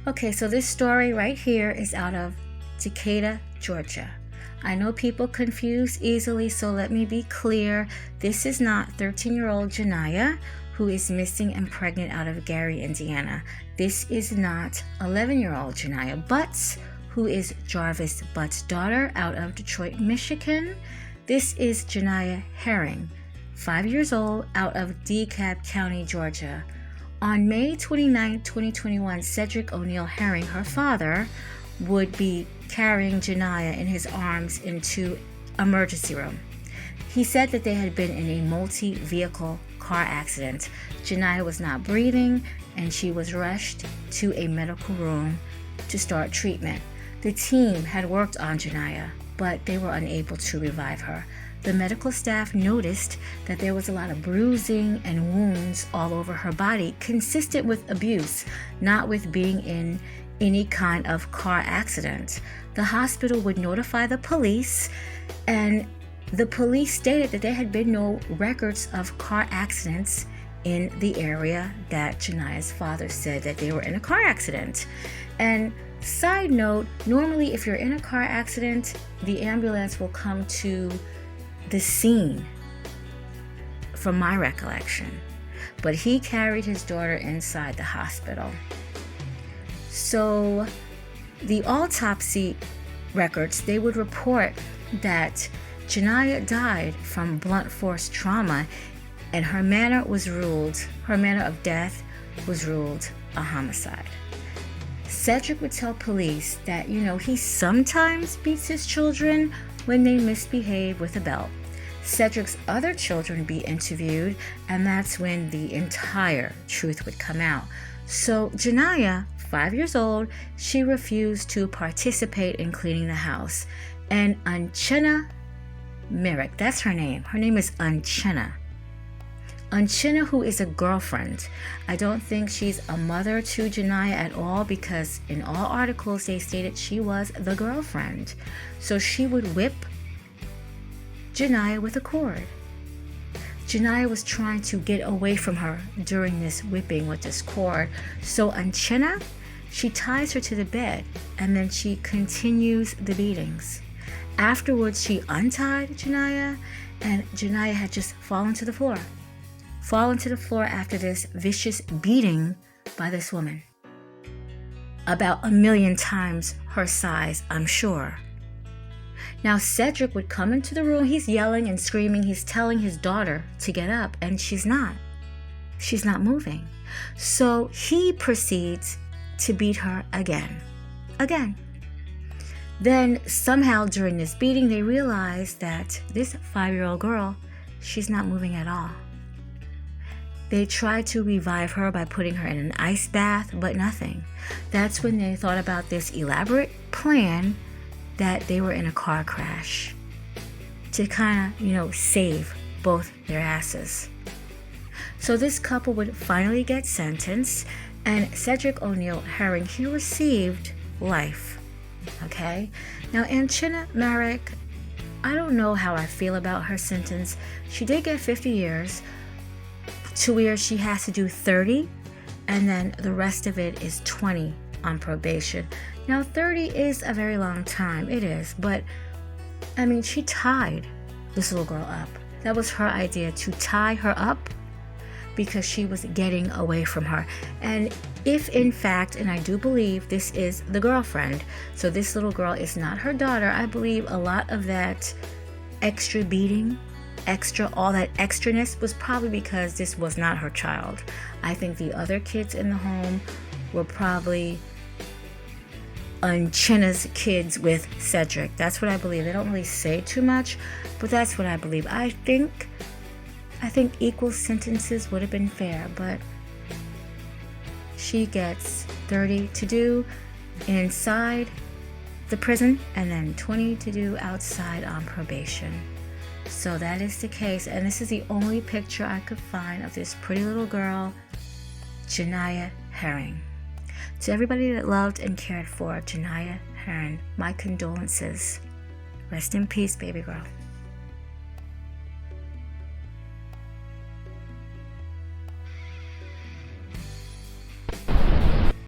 Okay, so this story right here is out of Decatur, Georgia. I know people confuse easily, so let me be clear. This is not 13-year-old Janiyah, who is missing and pregnant out of Gary, Indiana. This is not 11-year-old Janiyah Butts, who is Jarvis Butts' daughter out of Detroit, Michigan. This is Janiyah Herring, 5 years old, out of DeKalb County, Georgia. On May 29, 2021, Cedric O'Neal Herring, her father, would be carrying Janiyah in his arms into emergency room. He said that they had been in a multi-vehicle car accident. Janiyah was not breathing, and she was rushed to a medical room to start treatment. The team had worked on Janiyah, but they were unable to revive her. The medical staff noticed that there was a lot of bruising and wounds all over her body, consistent with abuse, not with being in any kind of car accident. The hospital would notify the police, and the police stated that there had been no records of car accidents in the area that Janiyah's father said that they were in a car accident. And side note, normally if you're in a car accident, the ambulance will come to the scene, from my recollection. But he carried his daughter inside the hospital. So the autopsy records, they would report that Janiyah died from blunt force trauma, and her manner of death was ruled a homicide. Cedric would tell police that, he sometimes beats his children when they misbehave with a belt. Cedric's other children be interviewed, and that's when the entire truth would come out. So Janiyah, 5 years old, she refused to participate in cleaning the house. And Unchinna Myrick, that's her name. Her name is Unchinna. Unchinna, who is a girlfriend. I don't think she's a mother to Janiyah at all, because in all articles they stated she was the girlfriend. So she would whip Janiyah with a cord. Janiyah was trying to get away from her during this whipping with this cord. So Unchinna, she ties her to the bed, and then she continues the beatings. Afterwards, she untied Janiyah, and Janiyah had just fallen to the floor. Fallen to the floor after this vicious beating by this woman. About 1,000,000 times her size, I'm sure. Now Cedric would come into the room. He's yelling and screaming. He's telling his daughter to get up, and she's not. She's not moving. So he proceeds to beat her again. Then somehow during this beating, they realize that this 5-year-old girl, she's not moving at all. They tried to revive her by putting her in an ice bath, but nothing. That's when they thought about this elaborate plan that they were in a car crash to kind of, save both their asses. So this couple would finally get sentenced, and Cedric O'Neal Herring, he received life. Okay? Now, Unchinna Myrick, I don't know how I feel about her sentence. She did get 50 years, to where she has to do 30, and then the rest of it is 20 on probation. Now, 30 is a very long time. It is. But, she tied this little girl up. That was her idea, to tie her up because she was getting away from her. And if, in fact, and I do believe this is the girlfriend, so this little girl is not her daughter, I believe a lot of that extra beating, all that extraness was probably because this was not her child. I think the other kids in the home were probably Unchinna's kids with Cedric. That's what I believe. They don't really say too much, but that's what I believe. I think equal sentences would have been fair, but she gets 30 to do inside the prison and then 20 to do outside on probation. So that is the case, and this is the only picture I could find of this pretty little girl, Janiyah Herring. To everybody that loved and cared for Janiyah Herring, my condolences. Rest in peace, baby girl.